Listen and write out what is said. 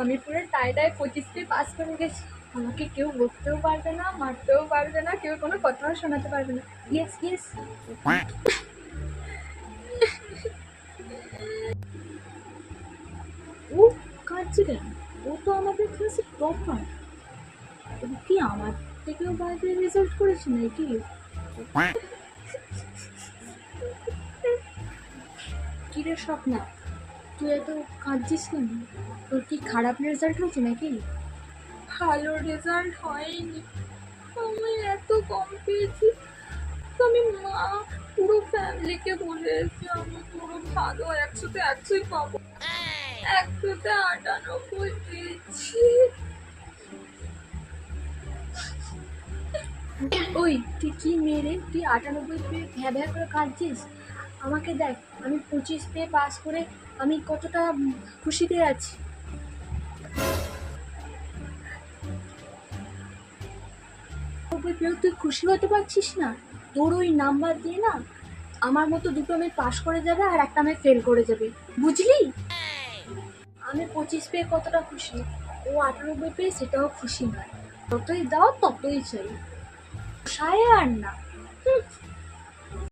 আমি পুরো টাইটায় 25 পাস করে গেছি। আমাকে কেউ বকতেও পারবে না, মারতেও পারবে না, কেউ কোনো কথাও শোনাতে পারবে না। Yes yes. ও কাঁদছে কেন? ও তো আমাদের ক্লাসের টপার। ও কি আমার থেকেও বাজে রেজাল্ট করেছে নাকি? কিরে স্বপ্না, তুই এত কাঁদছিস কেন? তোর কি খারাপ রেজাল্ট হয়েছে নাকি? ভালো রেজাল্ট হয়নি, আমি এত কম পেয়েছি। তো আমি মা পুরো ফ্যামিলিকে বলে এসেছি আমি পুরো ভালো 100-তে 100ই পাবো। 100-তে 98 পেয়েছি। ওই তুই কি মেয়ে রে? তুই 98 পেয়ে ভ্যা ভ্যা করে কাঁদছিস? আমাকে দেখ, আমি 25 পেয়ে পাস করে আমি কতটা খুশিতে আছি। পেয়েও তুই খুশি হতে পারছিস না? তোর ওই নাম্বার দিয়ে না আমার মতো দুটো মেয়ে পাস করে যাবে আর একটা মেয়ে ফেল করে যাবে, বুঝলি? আমি 25 পেয়ে কতটা খুশি, ও 98 পেয়ে সেটাও খুশি নয়। যতই দাও ততই চাই, সায় আর না।